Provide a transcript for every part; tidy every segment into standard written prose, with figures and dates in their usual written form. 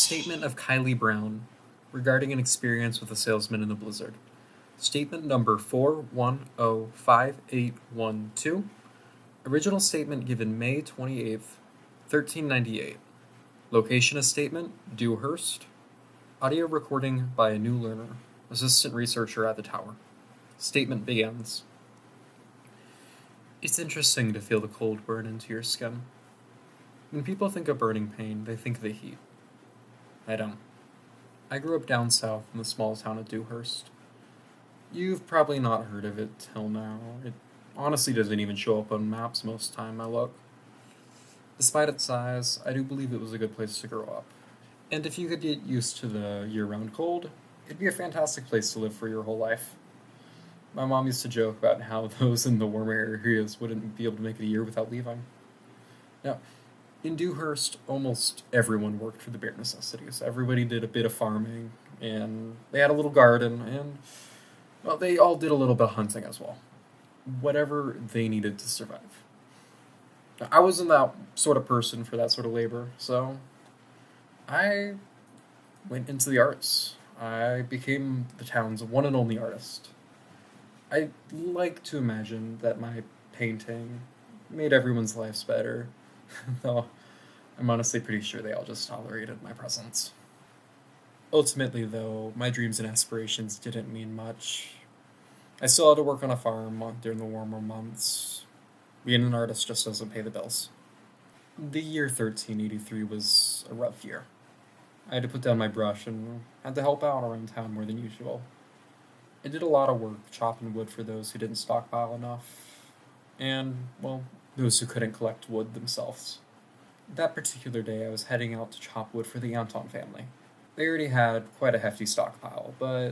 Statement of Kylie Brown regarding an experience with a salesman in a blizzard. Statement number 4105812. Original statement given May 28th, 1398. Location of statement, Dewhurst. Audio recording by a new Lerner, assistant researcher at the tower. Statement begins. It's interesting to feel the cold burn into your skin. When people think of burning pain, they think of the heat. I don't. I grew up down south in the small town of Dewhurst. You've probably not heard of it till now. It honestly doesn't even show up on maps most time I look. Despite its size, I do believe it was a good place to grow up. And if you could get used to the year-round cold, it'd be a fantastic place to live for your whole life. My mom used to joke about how those in the warmer areas wouldn't be able to make it a year without leaving. Now, in Dewhurst, almost everyone worked for the bare necessities. Everybody did a bit of farming, and they had a little garden, and, well, they all did a little bit of hunting as well. Whatever they needed to survive. Now, I wasn't that sort of person for that sort of labor, so I went into the arts. I became the town's one and only artist. I like to imagine that my painting made everyone's lives better, though I'm honestly pretty sure they all just tolerated my presence. Ultimately, though, my dreams and aspirations didn't mean much. I still had to work on a farm during the warmer months. Being an artist just doesn't pay the bills. The year 1383 was a rough year. I had to put down my brush and had to help out around town more than usual. I did a lot of work chopping wood for those who didn't stockpile enough, and, well, those who couldn't collect wood themselves. That particular day, I was heading out to chop wood for the Anton family. They already had quite a hefty stockpile, but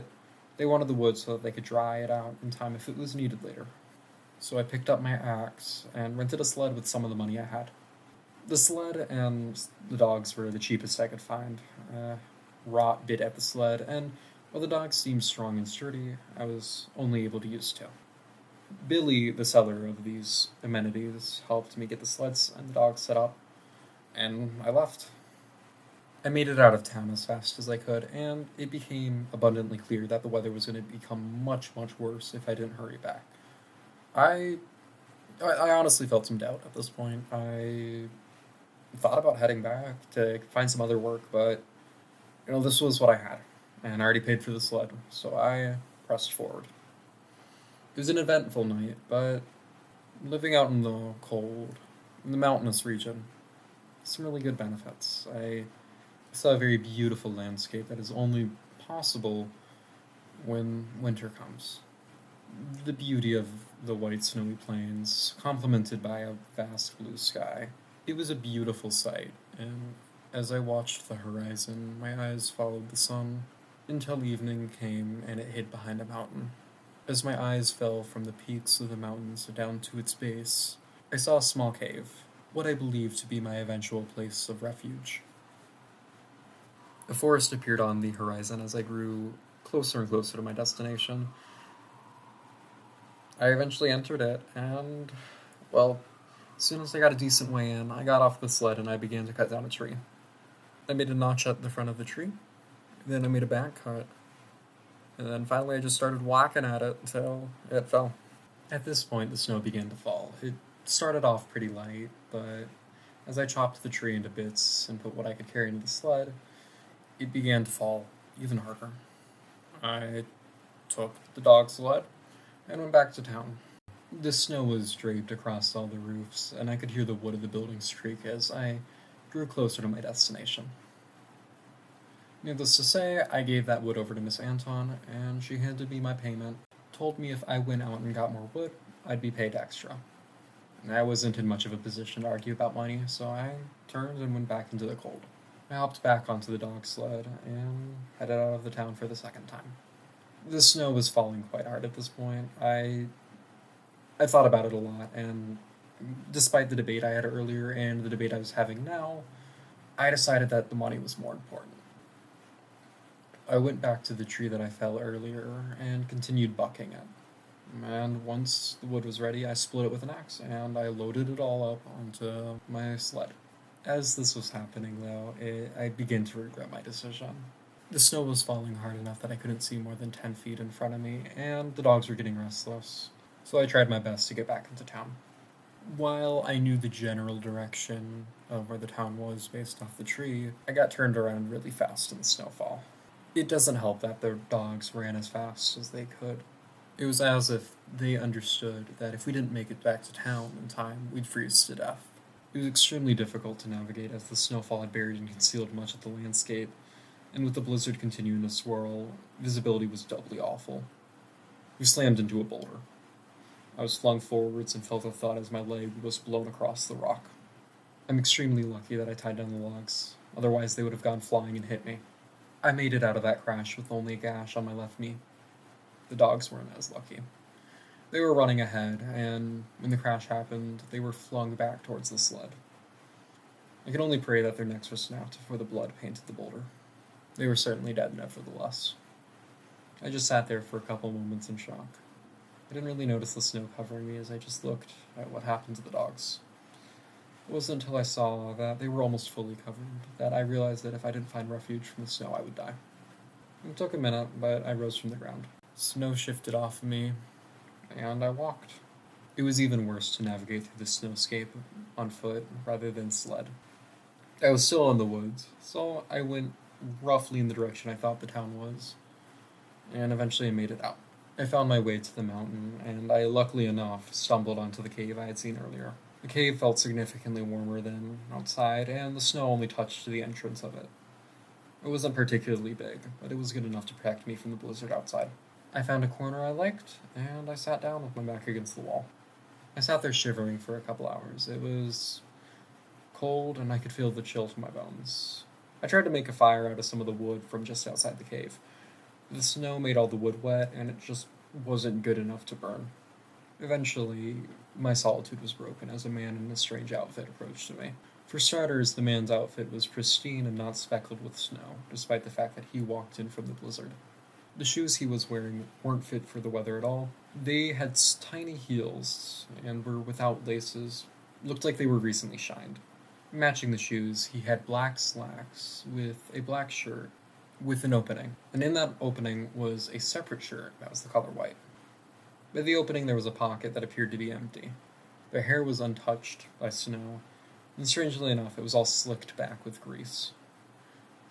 they wanted the wood so that they could dry it out in time if it was needed later. So I picked up my axe and rented a sled with some of the money I had. The sled and the dogs were the cheapest I could find. Rot bit at the sled, and while the dogs seemed strong and sturdy, I was only able to use two. Billy, the seller of these amenities, helped me get the sleds and the dogs set up, and I left. I made it out of town as fast as I could, and it became abundantly clear that the weather was going to become much, much worse if I didn't hurry back. I honestly felt some doubt at this point. I thought about heading back to find some other work, but, this was what I had, and I already paid for the sled, so I pressed forward. It was an eventful night, but living out in the cold, in the mountainous region, some really good benefits. I saw a very beautiful landscape that is only possible when winter comes. The beauty of the white snowy plains, complemented by a vast blue sky. It was a beautiful sight, and as I watched the horizon, my eyes followed the sun until evening came and it hid behind a mountain. As my eyes fell from the peaks of the mountains down to its base, I saw a small cave, what I believed to be my eventual place of refuge. A forest appeared on the horizon as I grew closer and closer to my destination. I eventually entered it, and, well, as soon as I got a decent way in, I got off the sled and I began to cut down a tree. I made a notch at the front of the tree, then I made a back cut, and then finally I just started whacking at it until it fell. At this point, the snow began to fall. It started off pretty light, but as I chopped the tree into bits and put what I could carry into the sled, it began to fall even harder. I took the dog sled and went back to town. The snow was draped across all the roofs, and I could hear the wood of the buildings creak as I drew closer to my destination. Needless to say, I gave that wood over to Miss Anton, and she handed me my payment, told me if I went out and got more wood, I'd be paid extra. I wasn't in much of a position to argue about money, so I turned and went back into the cold. I hopped back onto the dog sled and headed out of the town for the second time. The snow was falling quite hard at this point. I thought about it a lot, and despite the debate I had earlier and the debate I was having now, I decided that the money was more important. I went back to the tree that I fell earlier and continued bucking it. And once the wood was ready, I split it with an axe, and I loaded it all up onto my sled. As this was happening, though, I began to regret my decision. The snow was falling hard enough that I couldn't see more than 10 feet in front of me, and the dogs were getting restless, so I tried my best to get back into town. While I knew the general direction of where the town was based off the tree, I got turned around really fast in the snowfall. It doesn't help that the dogs ran as fast as they could. It was as if they understood that if we didn't make it back to town in time, we'd freeze to death. It was extremely difficult to navigate as the snowfall had buried and concealed much of the landscape, and with the blizzard continuing to swirl, visibility was doubly awful. We slammed into a boulder. I was flung forwards and felt a thud as my leg was blown across the rock. I'm extremely lucky that I tied down the logs, otherwise they would have gone flying and hit me. I made it out of that crash with only a gash on my left knee. The dogs weren't as lucky. They were running ahead, and when the crash happened, they were flung back towards the sled. I could only pray that their necks were snapped before the blood painted the boulder. They were certainly dead nevertheless. I just sat there for a couple moments in shock. I didn't really notice the snow covering me as I just looked at what happened to the dogs. It wasn't until I saw that they were almost fully covered that I realized that if I didn't find refuge from the snow, I would die. It took a minute, but I rose from the ground. Snow shifted off of me, and I walked. It was even worse to navigate through the snowscape on foot rather than sled. I was still in the woods, so I went roughly in the direction I thought the town was, and eventually I made it out. I found my way to the mountain, and I, luckily enough, stumbled onto the cave I had seen earlier. The cave felt significantly warmer than outside, and the snow only touched the entrance of it. It wasn't particularly big, but it was good enough to protect me from the blizzard outside. I found a corner I liked, and I sat down with my back against the wall. I sat there shivering for a couple hours. It was cold, and I could feel the chill to my bones. I tried to make a fire out of some of the wood from just outside the cave. The snow made all the wood wet, and it just wasn't good enough to burn. Eventually, my solitude was broken as a man in a strange outfit approached me. For starters, the man's outfit was pristine and not speckled with snow, despite the fact that he walked in from the blizzard. The shoes he was wearing weren't fit for the weather at all. They had tiny heels and were without laces, looked like they were recently shined. Matching the shoes, he had black slacks with a black shirt with an opening, and in that opening was a separate shirt that was the color white. By the opening there was a pocket that appeared to be empty. The hair was untouched by snow, and strangely enough it was all slicked back with grease.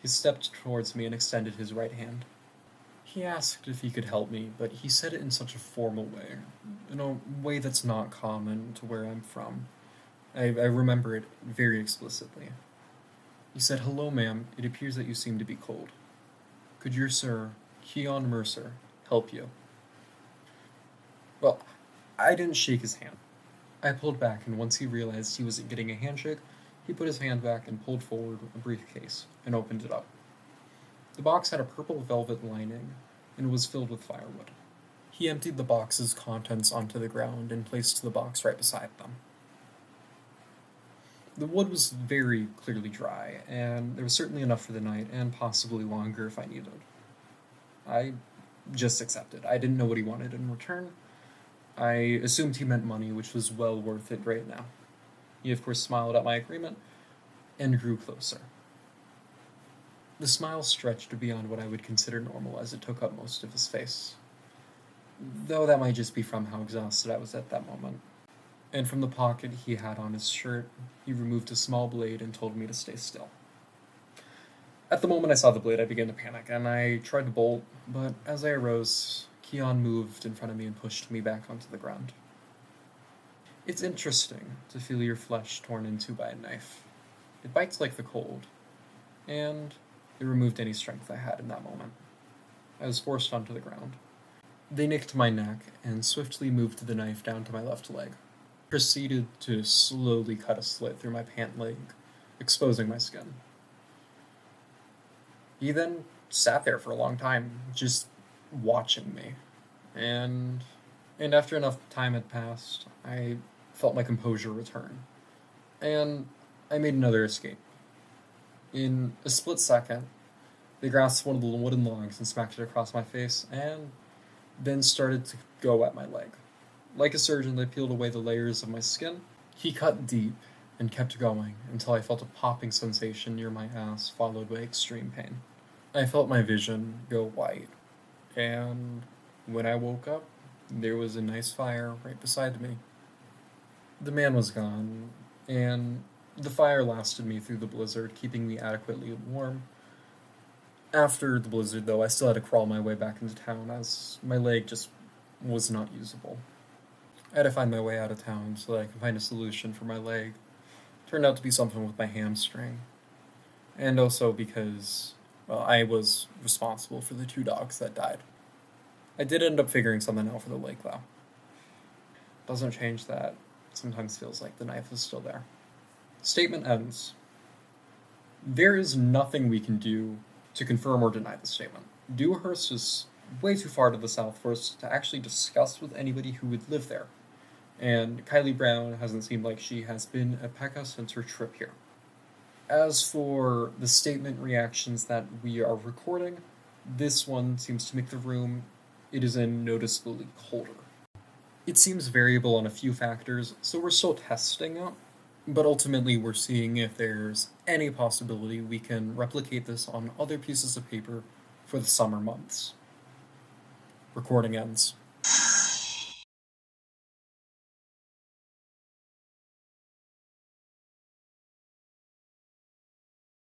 He stepped towards me and extended his right hand. He asked if he could help me, but he said it in such a formal way, in a way that's not common to where I'm from. I remember it very explicitly. He said, "Hello, ma'am, it appears that you seem to be cold. Could your sir, Keon Mercer, help you?" Well, I didn't shake his hand. I pulled back, and once he realized he wasn't getting a handshake, he put his hand back and pulled forward a briefcase and opened it up. The box had a purple velvet lining and was filled with firewood. He emptied the box's contents onto the ground and placed the box right beside them. The wood was very clearly dry, and there was certainly enough for the night, and possibly longer if I needed. I just accepted. I didn't know what he wanted in return. I assumed he meant money, which was well worth it right now. He, of course, smiled at my agreement and grew closer. The smile stretched beyond what I would consider normal as it took up most of his face, though that might just be from how exhausted I was at that moment. And from the pocket he had on his shirt, he removed a small blade and told me to stay still. At the moment I saw the blade, I began to panic, and I tried to bolt, but as I arose, Keon moved in front of me and pushed me back onto the ground. It's interesting to feel your flesh torn into by a knife. It bites like the cold, and it removed any strength I had in that moment. I was forced onto the ground. They nicked my neck and swiftly moved the knife down to my left leg. Proceeded to slowly cut a slit through my pant leg, exposing my skin. He then sat there for a long time, just watching me. And after enough time had passed, I felt my composure return. And I made another escape. In a split second, they grasped one of the wooden logs and smacked it across my face, and then started to go at my leg. Like a surgeon, they peeled away the layers of my skin. He cut deep, and kept going until I felt a popping sensation near my ass, followed by extreme pain. I felt my vision go white, and when I woke up, there was a nice fire right beside me. The man was gone, and the fire lasted me through the blizzard, keeping me adequately warm. After the blizzard, though, I still had to crawl my way back into town as my leg just was not usable. I had to find my way out of town so that I could find a solution for my leg. Turned out to be something with my hamstring. And also because, well, I was responsible for the 2 dogs that died. I did end up figuring something out for the leg, though. Doesn't change that. Sometimes feels like the knife is still there. Statement ends. There is nothing we can do to confirm or deny the statement. Dewhurst is way too far to the south for us to actually discuss with anybody who would live there. And Kylie Brown hasn't seemed like she has been at Pekka since her trip here. As for the statement reactions that we are recording, this one seems to make the room it is in noticeably colder. It seems variable on a few factors, so we're still testing it, but ultimately we're seeing if there's any possibility we can replicate this on other pieces of paper for the summer months. Recording ends.